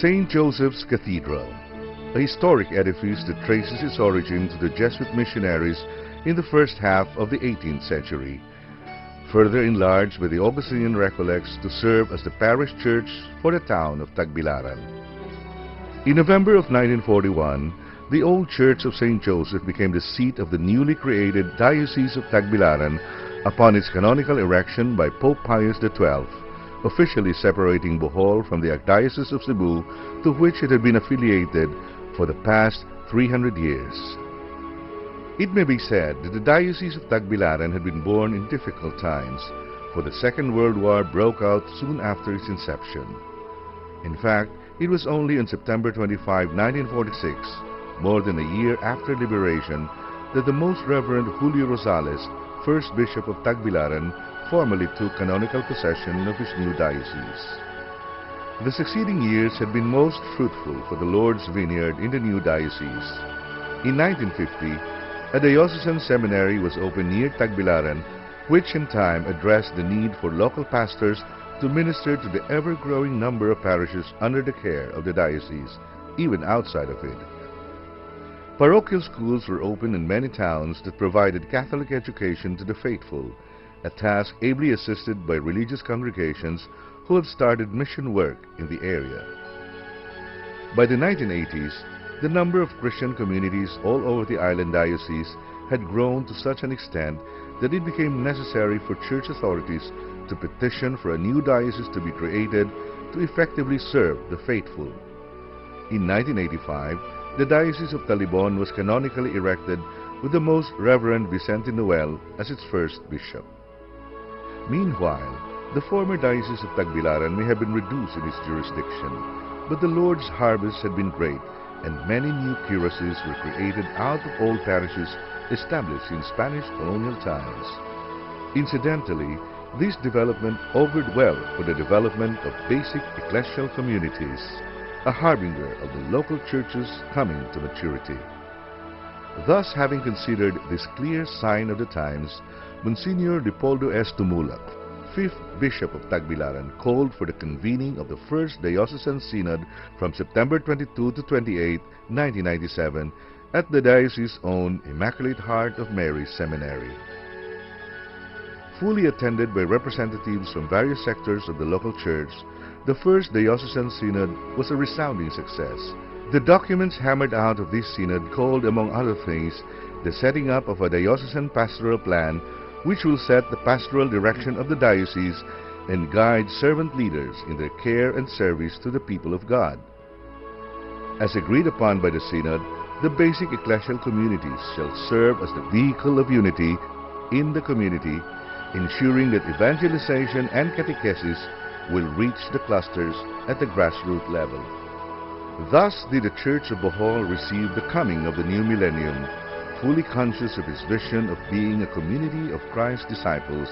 St. Joseph's Cathedral, a historic edifice that traces its origin to the Jesuit missionaries in the first half of the 18th century, further enlarged by the Augustinian Recollects to serve as the parish church for the town of Tagbilaran. In November of 1941, the old church of St. Joseph became the seat of the newly created Diocese of Tagbilaran upon its canonical erection by Pope Pius XII, officially separating Bohol from the Archdiocese of Cebu, to which it had been affiliated for the past 300 years. It may be said that the Diocese of Tagbilaran had been born in difficult times, for the Second World War broke out soon after its inception. In fact, it was only on September 25, 1946, more than a year after liberation, that the Most Reverend Julio Rosales, first Bishop of Tagbilaran, formally took canonical possession of his new diocese. The succeeding years had been most fruitful for the Lord's vineyard in the new diocese. In 1950, a diocesan seminary was opened near Tagbilaran, which in time addressed the need for local pastors to minister to the ever-growing number of parishes under the care of the diocese, even outside of it. Parochial schools were opened in many towns that provided Catholic education to the faithful, a task ably assisted by religious congregations who had started mission work in the area. By the 1980s, the number of Christian communities all over the island diocese had grown to such an extent that it became necessary for church authorities to petition for a new diocese to be created to effectively serve the faithful. In 1985, the Diocese of Talibon was canonically erected with the Most Reverend Vicente Noel as its first bishop. Meanwhile, the former Diocese of Tagbilaran may have been reduced in its jurisdiction, but the Lord's harvest had been great, and many new curacies were created out of old parishes established in Spanish colonial times. Incidentally, this development augured well for the development of basic ecclesial communities, a harbinger of the local churches coming to maturity. Thus, having considered this clear sign of the times, Monsignor Leopoldo S. Tumulak, 5th Bishop of Tagbilaran, called for the convening of the First Diocesan Synod from September 22 to 28, 1997, at the diocese's own Immaculate Heart of Mary Seminary. Fully attended by representatives from various sectors of the local church, the First Diocesan Synod was a resounding success. The documents hammered out of this synod called, among other things, the setting up of a diocesan pastoral plan which will set the pastoral direction of the diocese and guide servant leaders in their care and service to the people of God. As agreed upon by the synod, the basic ecclesial communities shall serve as the vehicle of unity in the community, ensuring that evangelization and catechesis will reach the clusters at the grassroots level. Thus did the Church of Bohol receive the coming of the new millennium, fully conscious of its vision of being a community of Christ's disciples,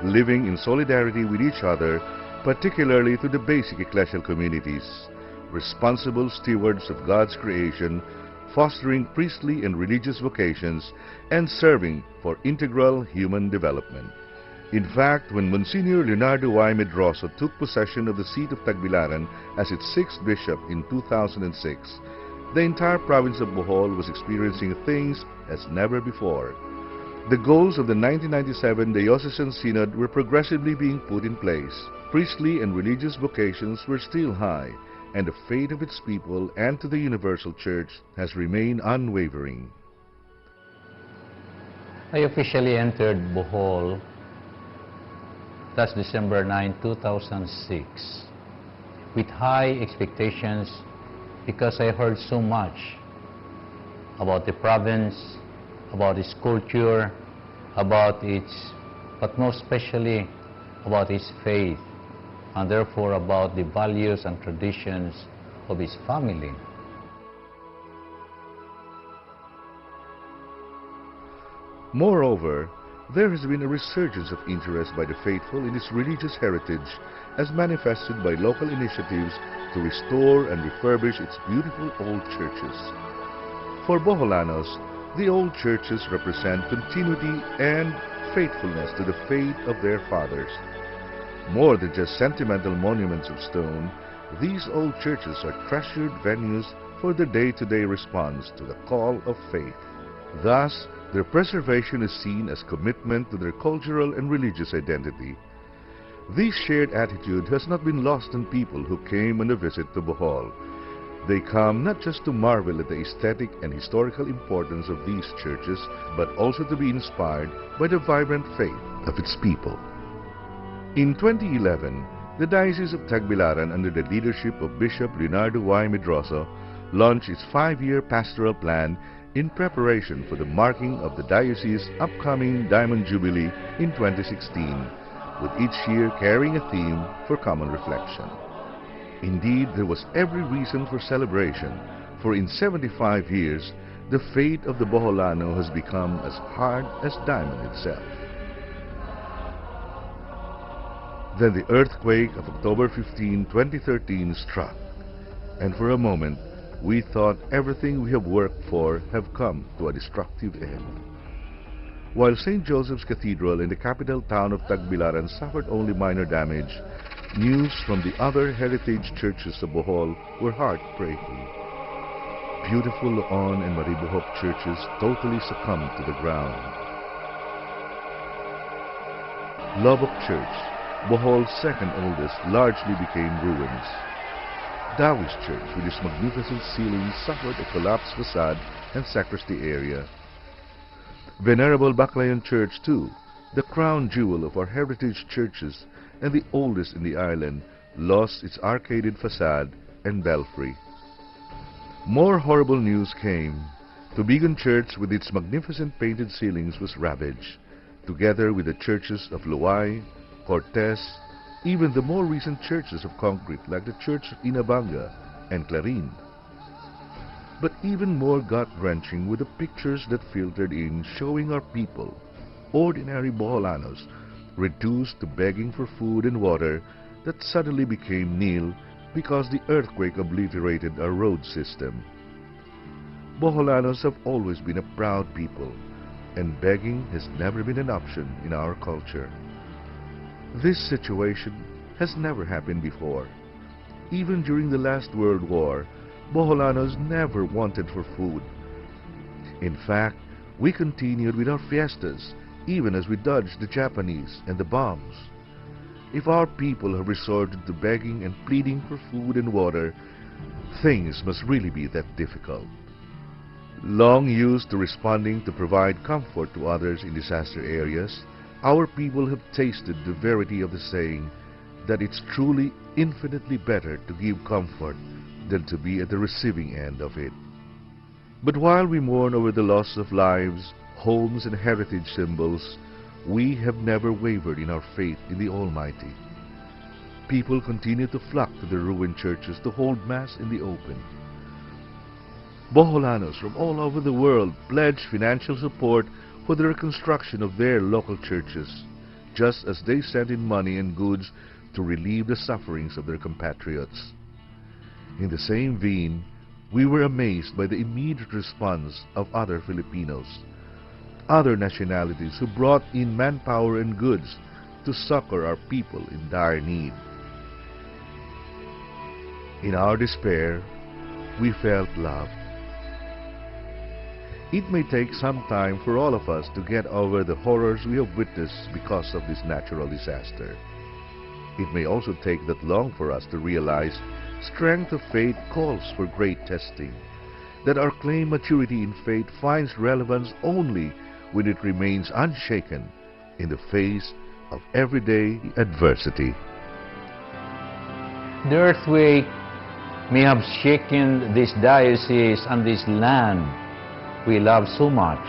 living in solidarity with each other, particularly to the basic ecclesial communities, responsible stewards of God's creation, fostering priestly and religious vocations, and serving for integral human development. In fact, when Monsignor Leonardo Y. Medroso took possession of the seat of Tagbilaran as its 6th bishop in 2006, the entire province of Bohol was experiencing things as never before. The goals of the 1997 Diocesan Synod were progressively being put in place. Priestly and religious vocations were still high, and the faith of its people and to the universal church has remained unwavering. I officially entered Bohol last December 9, 2006, with high expectations because I heard so much about the province, about its culture, but most especially about its faith, and therefore about the values and traditions of its family. Moreover, there has been a resurgence of interest by the faithful in its religious heritage as manifested by local initiatives to restore and refurbish its beautiful old churches. For Boholanos, the old churches represent continuity and faithfulness to the faith of their fathers. More than just sentimental monuments of stone, these old churches are treasured venues for the day-to-day response to the call of faith. Thus, their preservation is seen as commitment to their cultural and religious identity. This shared attitude has not been lost on people who came on a visit to Bohol. They come not just to marvel at the aesthetic and historical importance of these churches, but also to be inspired by the vibrant faith of its people. In 2011, the Diocese of Tagbilaran, under the leadership of Bishop Leonardo Y. Medroso, launched its 5-year pastoral plan in preparation for the marking of the diocese's upcoming Diamond Jubilee in 2016, with each year carrying a theme for common reflection. Indeed, there was every reason for celebration, for in 75 years, the fate of the Boholano has become as hard as diamond itself. Then the earthquake of October 15, 2013 struck, and for a moment we thought everything we have worked for have come to a destructive end. While St. Joseph's Cathedral in the capital town of Tagbilaran suffered only minor damage, news from the other heritage churches of Bohol were heartbreaking. Beautiful Loon and Maribohop churches totally succumbed to the ground. Lobok Church, Bohol's second oldest, largely became ruins. Taoist Church, with its magnificent ceilings, suffered a collapsed facade and sacristy area. Venerable Baclayan Church, too, the crown jewel of our heritage churches and the oldest in the island, lost its arcaded facade and belfry. More horrible news came. Tubigan Church, with its magnificent painted ceilings, was ravaged, together with the churches of Luay, Cortes, even the more recent churches of concrete like the Church of Inabanga and Clarin. But even more gut-wrenching were the pictures that filtered in showing our people, ordinary Boholanos, reduced to begging for food and water that suddenly became nil because the earthquake obliterated our road system. Boholanos have always been a proud people, and begging has never been an option in our culture. This situation has never happened before. Even during the last World War, Boholanos never wanted for food. In fact, we continued with our fiestas, even as we dodged the Japanese and the bombs. If our people have resorted to begging and pleading for food and water, things must really be that difficult. Long used to responding to provide comfort to others in disaster areas, our people have tasted the verity of the saying that it's truly infinitely better to give comfort than to be at the receiving end of it. But while we mourn over the loss of lives, homes, and heritage symbols, we have never wavered in our faith in the Almighty. People continue to flock to the ruined churches to hold Mass in the open. Boholanos from all over the world pledge financial support for the reconstruction of their local churches, just as they sent in money and goods to relieve the sufferings of their compatriots. In the same vein, we were amazed by the immediate response of other Filipinos, other nationalities who brought in manpower and goods to succor our people in dire need. In our despair, we felt loved. It may take some time for all of us to get over the horrors we have witnessed because of this natural disaster. It may also take that long for us to realize strength of faith calls for great testing, that our claimed maturity in faith finds relevance only when it remains unshaken in the face of everyday adversity. The earthquake may have shaken this diocese and this land we love so much,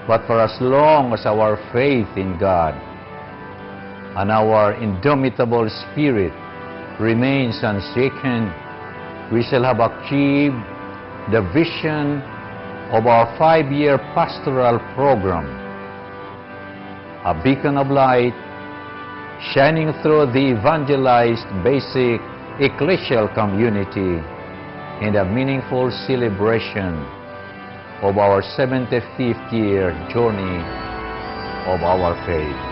but for as long as our faith in God and our indomitable spirit remains unshaken, we shall have achieved the vision of our 5-year pastoral program, a beacon of light shining through the evangelized basic ecclesial community in the meaningful celebration of our 75th year journey of our faith.